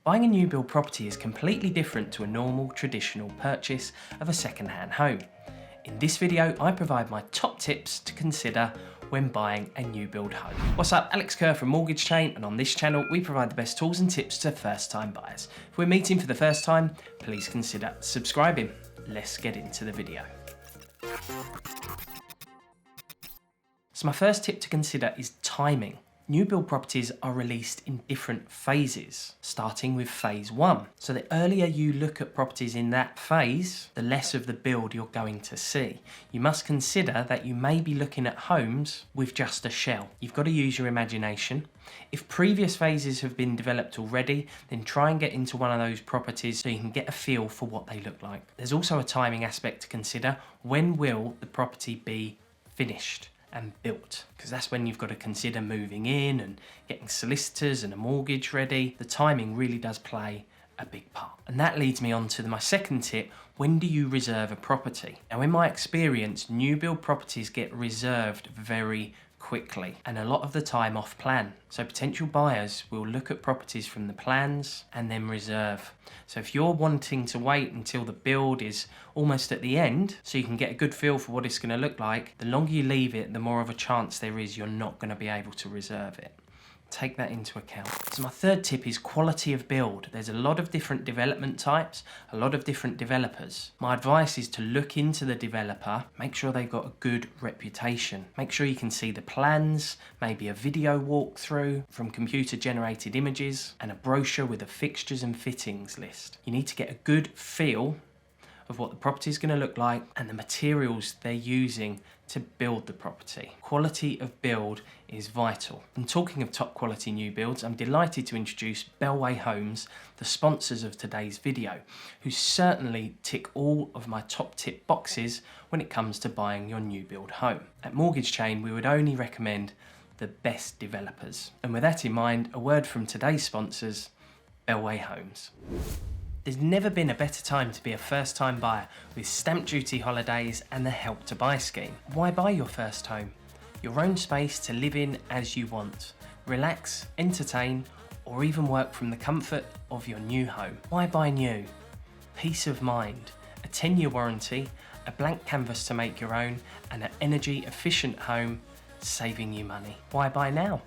Buying a new build property is completely different to a normal, traditional purchase of a second-hand home. In this video, I provide my top tips to consider when buying a new build home. What's up, Alex Kerr from Mortgage Chain, and on this channel, we provide the best tools and tips to first-time buyers. If we're meeting for the first time, please consider subscribing. Let's get into the video. So my first tip to consider is timing. New build properties are released in different phases, starting with phase 1. So the earlier you look at properties in that phase, the less of the build you're going to see. You must consider that you may be looking at homes with just a shell. You've got to use your imagination. If previous phases have been developed already, then try and get into one of those properties so you can get a feel for what they look like. There's also a timing aspect to consider. When will the property be finished and built? Because that's when you've got to consider moving in and getting solicitors and a mortgage ready. The timing really does play a big part. And that leads me on to my second tip. When do you reserve a property? Now, in my experience, new build properties get reserved very quickly and a lot of the time off plan. So potential buyers will look at properties from the plans and then reserve. So if you're wanting to wait until the build is almost at the end so you can get a good feel for what it's going to look like, the longer you leave it, the more of a chance there is you're not going to be able to reserve it. Take that into account. So my third tip is quality of build. There's a lot of different development types, a lot of different developers. My advice is to look into the developer, make sure they've got a good reputation. Make sure you can see the plans, maybe a video walkthrough from computer generated images, and a brochure with a fixtures and fittings list. You need to get a good feel of what the property is going to look like and the materials they're using to build the property. Quality of build is vital. And talking of top quality new builds, I'm delighted to introduce Bellway Homes, the sponsors of today's video, who certainly tick all of my top tip boxes when it comes to buying your new build home. At Mortgage Chain, we would only recommend the best developers. And with that in mind, a word from today's sponsors, Bellway Homes. There's never been a better time to be a first-time buyer with stamp duty holidays and the Help to Buy scheme. Why buy your first home? Your own space to live in as you want. Relax, entertain, or even work from the comfort of your new home. Why buy new? Peace of mind, a 10-year warranty, a blank canvas to make your own, and an energy-efficient home saving you money. Why buy now?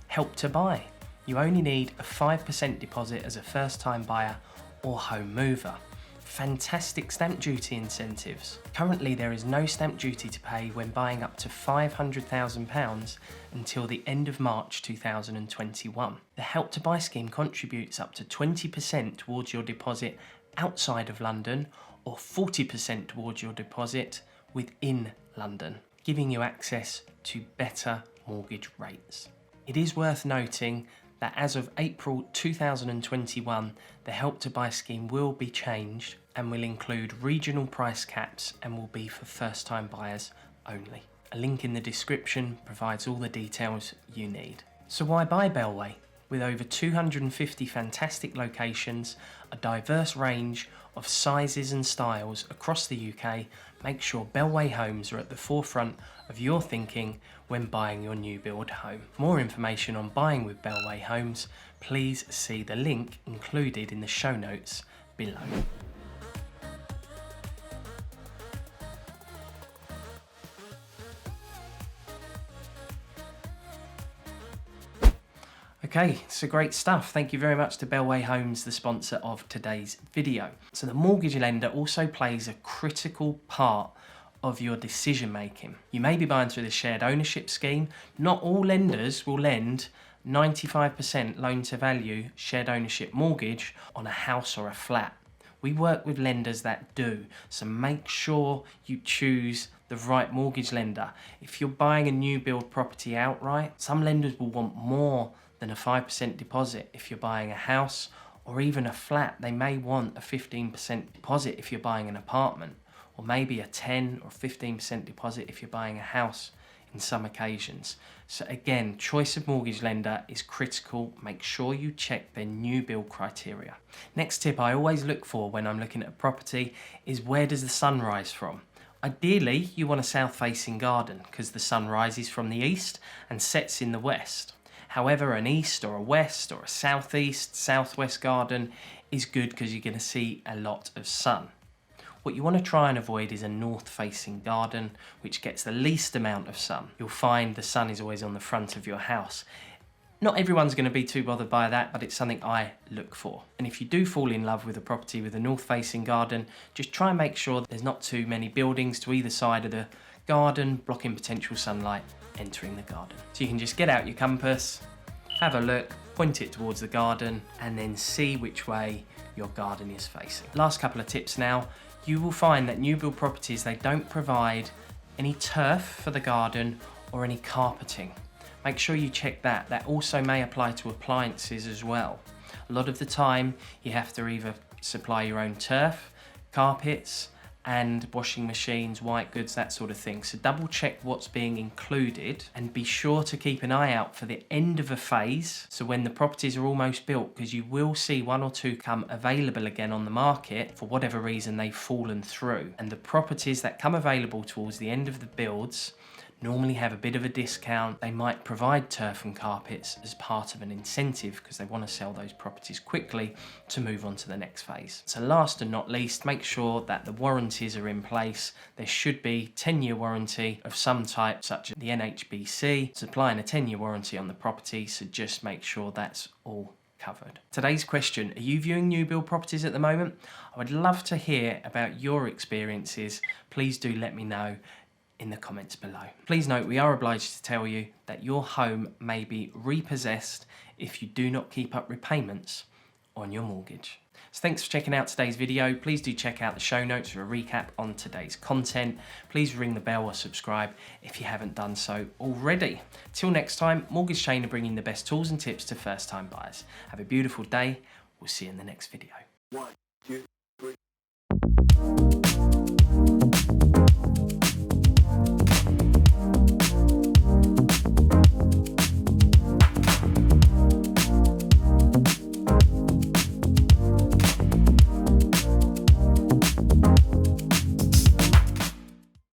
Help to Buy. You only need a 5% deposit as a first-time buyer or home mover. Fantastic stamp duty incentives. Currently there is no stamp duty to pay when buying up to £500,000 until the end of March 2021. The Help to Buy scheme contributes up to 20% towards your deposit outside of London or 40% towards your deposit within London, giving you access to better mortgage rates. It is worth noting that as of April 2021, the Help to Buy scheme will be changed and will include regional price caps and will be for first-time buyers only. A link in the description provides all the details you need. So why buy Bellway? With over 250 fantastic locations, a diverse range of sizes and styles across the UK, make sure Bellway Homes are at the forefront of your thinking when buying your new build home. For more information on buying with Bellway Homes, please see the link included in the show notes below. Okay, so great stuff. Thank you very much to Bellway Homes, the sponsor of today's video. So the mortgage lender also plays a critical part of your decision making. You may be buying through the shared ownership scheme. Not all lenders will lend 95% loan to value shared ownership mortgage on a house or a flat. We work with lenders that do, so make sure you choose the right mortgage lender. If you're buying a new build property outright, some lenders will want more than a 5% deposit. If you're buying a house or even a flat, they may want a 15% deposit if you're buying an apartment, or maybe a 10 or 15% deposit if you're buying a house in some occasions. So again, choice of mortgage lender is critical. Make sure you check their new build criteria. Next tip I always look for when I'm looking at a property is, where does the sun rise from? Ideally, you want a south-facing garden because the sun rises from the east and sets in the west. However, an east or a west or a southeast, southwest garden is good because you're going to see a lot of sun. What you want to try and avoid is a north-facing garden, which gets the least amount of sun. You'll find the sun is always on the front of your house. Not everyone's going to be too bothered by that, but it's something I look for. And if you do fall in love with a property with a north-facing garden, just try and make sure there's not too many buildings to either side of the garden, blocking potential sunlight entering the garden. So you can just get out your compass, have a look, point it towards the garden, and then see which way your garden is facing. Last couple of tips now. You will find that new build properties, they don't provide any turf for the garden or any carpeting. Make sure you check that. That also may apply to appliances as well. A lot of the time you have to either supply your own turf, carpets, and washing machines, white goods, that sort of thing. So double check what's being included and be sure to keep an eye out for the end of a phase. So when the properties are almost built, because you will see one or two come available again on the market, for whatever reason they've fallen through. And the properties that come available towards the end of the builds normally have a bit of a discount. They might provide turf and carpets as part of an incentive because they want to sell those properties quickly to move on to the next phase. So last and not least, make sure that the warranties are in place. There should be 10-year warranty of some type, such as the NHBC, supplying a 10-year warranty on the property, so just make sure that's all covered. Today's question, are you viewing new build properties at the moment? I would love to hear about your experiences. Please do let me know in the comments below. Please note, we are obliged to tell you that your home may be repossessed if you do not keep up repayments on your mortgage. So thanks for checking out today's video. Please do check out the show notes for a recap on today's content. Please ring the bell or subscribe if you haven't done so already. Till next time, Mortgage Chain are bringing the best tools and tips to first-time buyers. Have a beautiful day. We'll see you in the next video. 1, 2, 3.